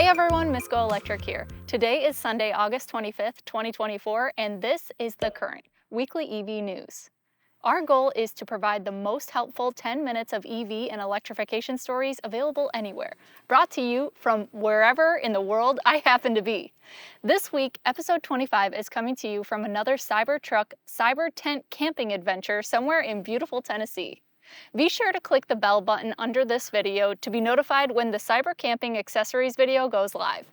Hey everyone, Miss GoElectric here. Today is Sunday, August 25th, 2024, and this is The Current, weekly EV news. Our goal is to provide the most helpful 10 minutes of EV and electrification stories available anywhere, brought to you from wherever in the world I happen to be. This week, episode 25 is coming to you from another Cybertruck Cyber Tent camping adventure somewhere in beautiful Tennessee. Be sure to click the bell button under this video to be notified when the Cyber Camping Accessories video goes live.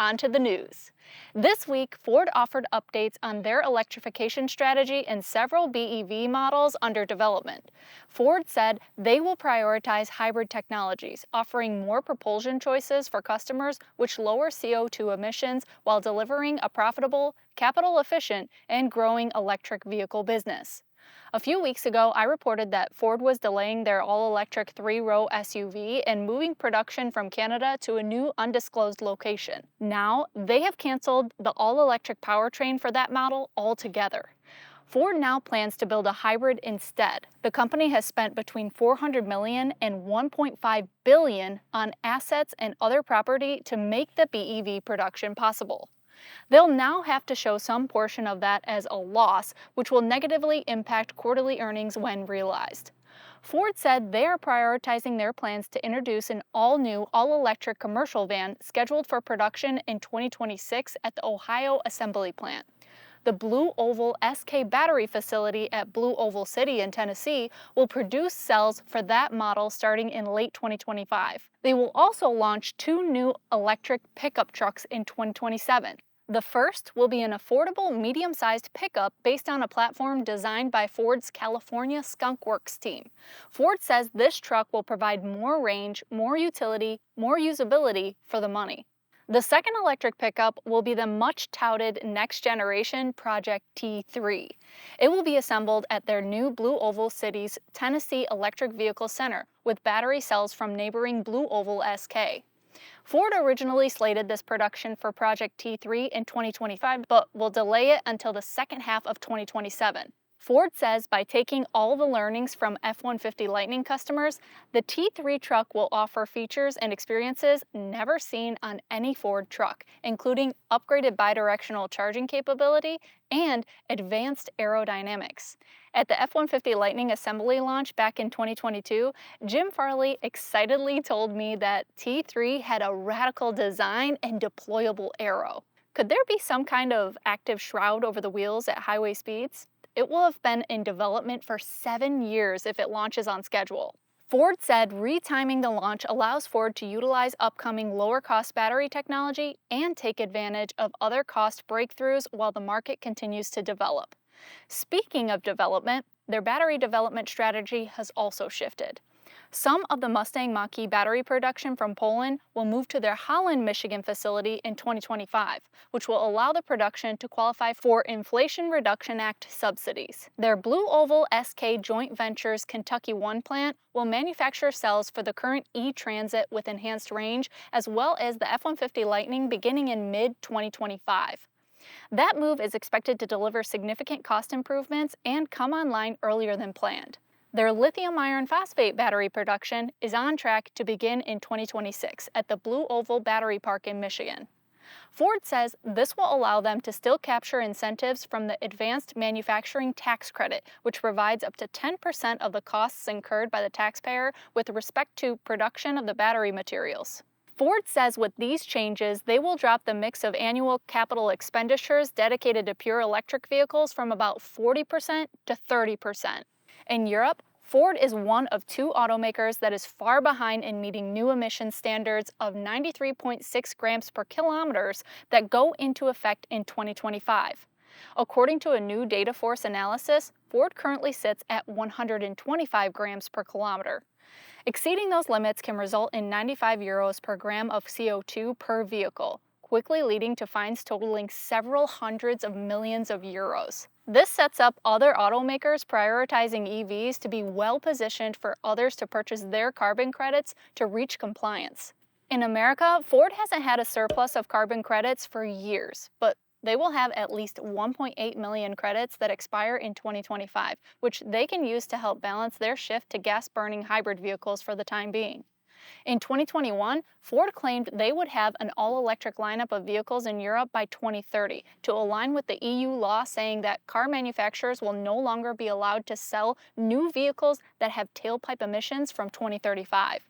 On to the news. This week, Ford offered updates on their electrification strategy and several BEV models under development. Ford said they will prioritize hybrid technologies, offering more propulsion choices for customers which lower CO2 emissions while delivering a profitable, capital-efficient, and growing electric vehicle business. A few weeks ago, I reported that Ford was delaying their all-electric three-row SUV and moving production from Canada to a new undisclosed location. Now, they have canceled the all-electric powertrain for that model altogether. Ford now plans to build a hybrid instead. The company has spent between $400 million and $1.5 billion on assets and other property to make the BEV production possible. They'll now have to show some portion of that as a loss, which will negatively impact quarterly earnings when realized. Ford said they are prioritizing their plans to introduce an all-new, all-electric commercial van scheduled for production in 2026 at the Ohio Assembly Plant. The Blue Oval SK battery facility at Blue Oval City in Tennessee will produce cells for that model starting in late 2025. They will also launch two new electric pickup trucks in 2027. The first will be an affordable, medium-sized pickup based on a platform designed by Ford's California Skunk Works team. Ford says this truck will provide more range, more utility, more usability for the money. The second electric pickup will be the much-touted next-generation Project T3. It will be assembled at their new Blue Oval City's Tennessee Electric Vehicle Center with battery cells from neighboring Blue Oval SK. Ford originally slated this production for Project T3 in 2025, but will delay it until the second half of 2027. Ford says by taking all the learnings from F-150 Lightning customers, the T3 truck will offer features and experiences never seen on any Ford truck, including upgraded bidirectional charging capability and advanced aerodynamics. At the F-150 Lightning assembly launch back in 2022, Jim Farley excitedly told me that T3 had a radical design and deployable aero. Could there be some kind of active shroud over the wheels at highway speeds? It will have been in development for 7 years if it launches on schedule. Ford said retiming the launch allows Ford to utilize upcoming lower-cost battery technology and take advantage of other cost breakthroughs while the market continues to develop. Speaking of development, their battery development strategy has also shifted. Some of the Mustang Mach-E battery production from Poland will move to their Holland, Michigan facility in 2025, which will allow the production to qualify for Inflation Reduction Act subsidies. Their Blue Oval SK Joint Ventures Kentucky 1 plant will manufacture cells for the current E-Transit with enhanced range, as well as the F-150 Lightning beginning in mid-2025. That move is expected to deliver significant cost improvements and come online earlier than planned. Their lithium iron phosphate battery production is on track to begin in 2026 at the Blue Oval Battery Park in Michigan. Ford says this will allow them to still capture incentives from the Advanced Manufacturing Tax Credit, which provides up to 10% of the costs incurred by the taxpayer with respect to production of the battery materials. Ford says with these changes, they will drop the mix of annual capital expenditures dedicated to pure electric vehicles from about 40% to 30%. In Europe, Ford is one of 2 automakers that is far behind in meeting new emission standards of 93.6 grams per kilometers that go into effect in 2025. According to a new Dataforce analysis, Ford currently sits at 125 grams per kilometer. Exceeding those limits can result in 95 euros per gram of CO2 per vehicle, quickly leading to fines totaling several hundreds of millions of euros. This sets up other automakers prioritizing EVs to be well-positioned for others to purchase their carbon credits to reach compliance. In America, Ford hasn't had a surplus of carbon credits for years, but they will have at least 1.8 million credits that expire in 2025, which they can use to help balance their shift to gas-burning hybrid vehicles for the time being. In 2021, Ford claimed they would have an all-electric lineup of vehicles in Europe by 2030 to align with the EU law saying that car manufacturers will no longer be allowed to sell new vehicles that have tailpipe emissions from 2035.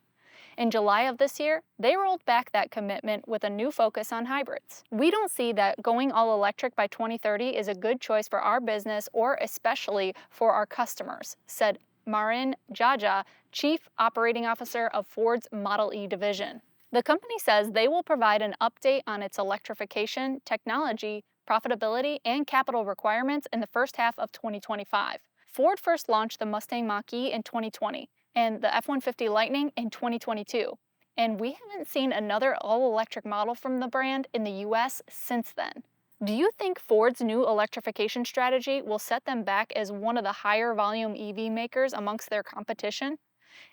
In July of this year, they rolled back that commitment with a new focus on hybrids. "We don't see that going all electric by 2030 is a good choice for our business or especially for our customers," said Marin Jaja, Chief Operating Officer of Ford's Model E division. The company says they will provide an update on its electrification, technology, profitability, and capital requirements in the first half of 2025. Ford first launched the Mustang Mach-E in 2020 and the F-150 Lightning in 2022, and we haven't seen another all-electric model from the brand in the US since then. Do you think Ford's new electrification strategy will set them back as one of the higher volume EV makers amongst their competition?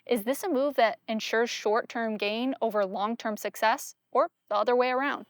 Is this a move that ensures short-term gain over long-term success, or the other way around?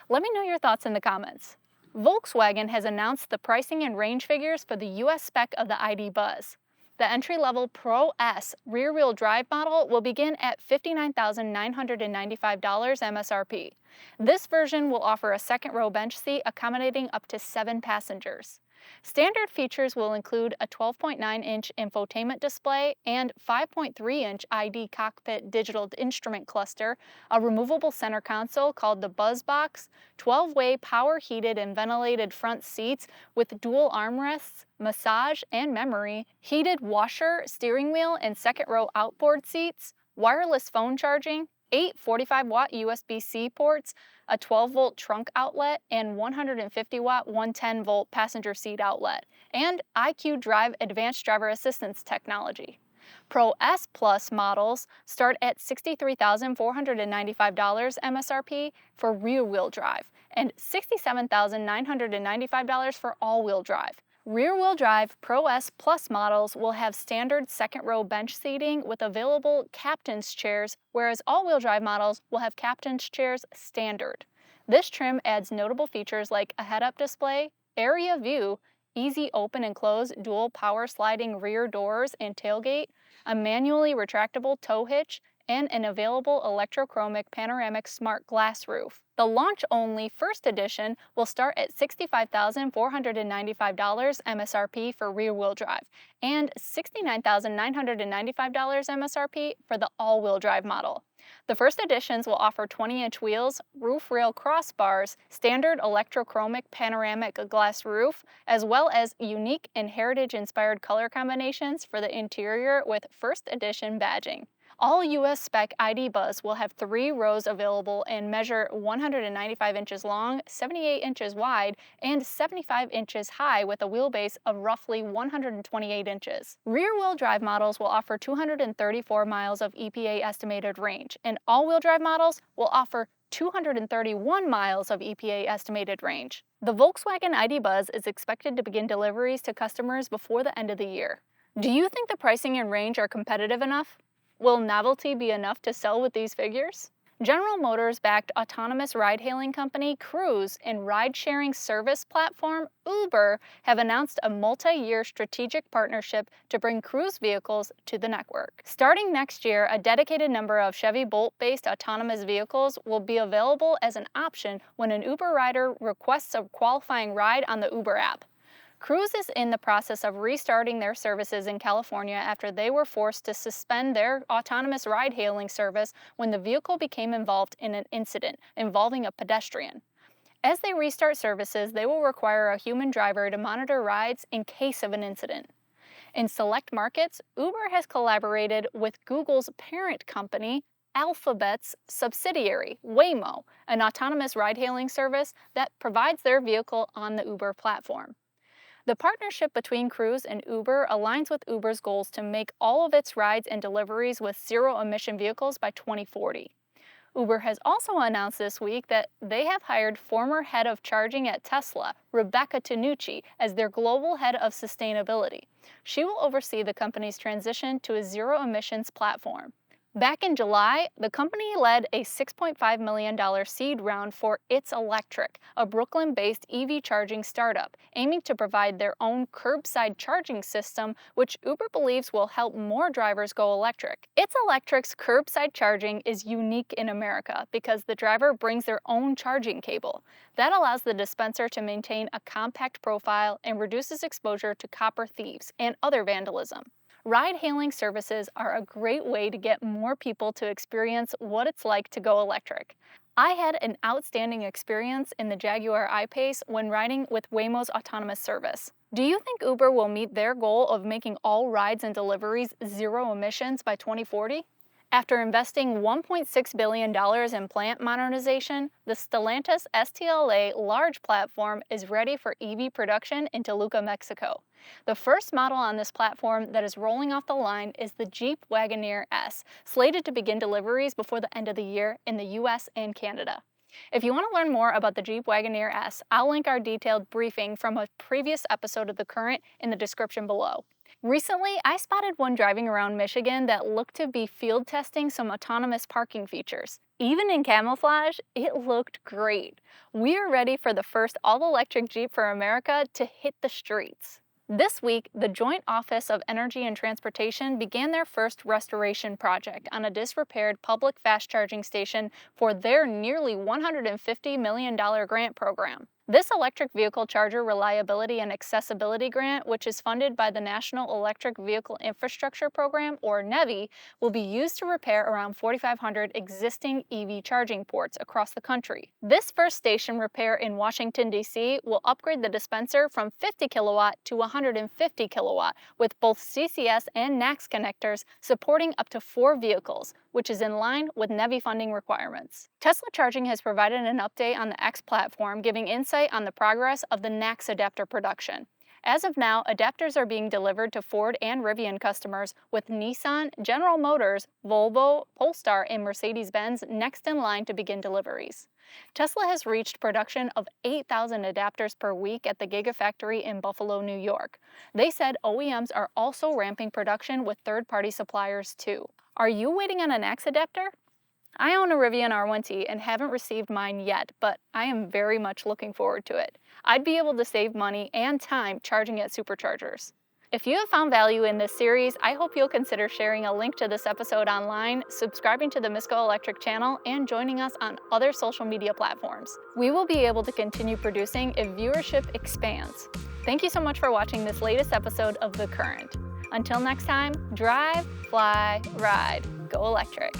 Let me know your thoughts in the comments. Volkswagen has announced the pricing and range figures for the US spec of the IDBuzz. The entry-level Pro S rear-wheel drive model will begin at $59,995 MSRP. This version will offer a second-row bench seat accommodating up to 7 passengers. Standard features will include a 12.9-inch infotainment display and 5.3-inch ID cockpit digital instrument cluster, a removable center console called the Buzz Box, 12-way power-heated and ventilated front seats with dual armrests, massage and memory, heated washer, steering wheel, and second-row outboard seats, wireless phone charging, 8 45-watt USB-C ports, a 12-volt trunk outlet, and 150-watt 110-volt passenger seat outlet, and IQ Drive advanced driver assistance technology. Pro S Plus models start at $63,495 MSRP for rear-wheel drive and $67,995 for all-wheel drive. Rear-wheel drive Pro S Plus models will have standard second-row bench seating with available captain's chairs, whereas all-wheel drive models will have captain's chairs standard. This trim adds notable features like a head-up display, area view, easy open and close dual power sliding rear doors and tailgate, a manually retractable tow hitch, and an available electrochromic panoramic smart glass roof. The launch-only first edition will start at $65,495 MSRP for rear-wheel drive and $69,995 MSRP for the all-wheel drive model. The first editions will offer 20-inch wheels, roof rail crossbars, standard electrochromic panoramic glass roof, as well as unique and heritage-inspired color combinations for the interior with first edition badging. All US spec IDBuzz will have 3 rows available and measure 195 inches long, 78 inches wide, and 75 inches high with a wheelbase of roughly 128 inches. Rear-wheel drive models will offer 234 miles of EPA estimated range, and all-wheel drive models will offer 231 miles of EPA estimated range. The Volkswagen IDBuzz is expected to begin deliveries to customers before the end of the year. Do you think the pricing and range are competitive enough? Will novelty be enough to sell with these figures? General Motors-backed autonomous ride-hailing company Cruise and ride-sharing service platform Uber have announced a multi-year strategic partnership to bring Cruise vehicles to the network. Starting next year, a dedicated number of Chevy Bolt-based autonomous vehicles will be available as an option when an Uber rider requests a qualifying ride on the Uber app. Cruise is in the process of restarting their services in California after they were forced to suspend their autonomous ride-hailing service when the vehicle became involved in an incident involving a pedestrian. As they restart services, they will require a human driver to monitor rides in case of an incident. In select markets, Uber has collaborated with Google's parent company, Alphabet's subsidiary, Waymo, an autonomous ride-hailing service that provides their vehicle on the Uber platform. The partnership between Cruise and Uber aligns with Uber's goals to make all of its rides and deliveries with zero-emission vehicles by 2040. Uber has also announced this week that they have hired former head of charging at Tesla, Rebecca Tinuci, as their global head of sustainability. She will oversee the company's transition to a zero-emissions platform. Back in July, the company led a $6.5 million seed round for Itselectric, a Brooklyn-based EV charging startup, aiming to provide their own curbside charging system, which Uber believes will help more drivers go electric. Itselectric's curbside charging is unique in America because the driver brings their own charging cable. That allows the dispenser to maintain a compact profile and reduces exposure to copper thieves and other vandalism. Ride-hailing services are a great way to get more people to experience what it's like to go electric. I had an outstanding experience in the Jaguar I-Pace when riding with Waymo's autonomous service. Do you think Uber will meet their goal of making all rides and deliveries zero emissions by 2040? After investing $1.6 billion in plant modernization, the Stellantis STLA large platform is ready for EV production in Toluca, Mexico. The first model on this platform that is rolling off the line is the Jeep Wagoneer S, slated to begin deliveries before the end of the year in the US and Canada. If you want to learn more about the Jeep Wagoneer S, I'll link our detailed briefing from a previous episode of The Current in the description below. Recently, I spotted one driving around Michigan that looked to be field testing some autonomous parking features. Even in camouflage, it looked great. We are ready for the first all-electric Jeep for America to hit the streets. This week, the Joint Office of Energy and Transportation began their first restoration project on a disrepaired public fast charging station for their nearly $150 million grant program. This electric vehicle charger reliability and accessibility grant, which is funded by the National Electric Vehicle Infrastructure Program, or NEVI, will be used to repair around 4,500 existing EV charging ports across the country. This first station repair in Washington, D.C. will upgrade the dispenser from 50 kilowatt to 150 kilowatt, with both CCS and NACS connectors supporting up to 4 vehicles, which is in line with NEVI funding requirements. Tesla Charging has provided an update on the X platform, giving insight on the progress of the NACS adapter production. As of now, adapters are being delivered to Ford and Rivian customers, with Nissan, General Motors, Volvo, Polestar, and Mercedes-Benz next in line to begin deliveries. Tesla has reached production of 8,000 adapters per week at the Gigafactory in Buffalo, New York. They said OEMs are also ramping production with third-party suppliers too. Are you waiting on a NACS adapter? I own a Rivian R1T and haven't received mine yet, but I am very much looking forward to it. I'd be able to save money and time charging at superchargers. If you have found value in this series, I hope you'll consider sharing a link to this episode online, subscribing to the Miss GoElectric channel, and joining us on other social media platforms. We will be able to continue producing if viewership expands. Thank you so much for watching this latest episode of The Current. Until next time, drive, fly, ride, go electric.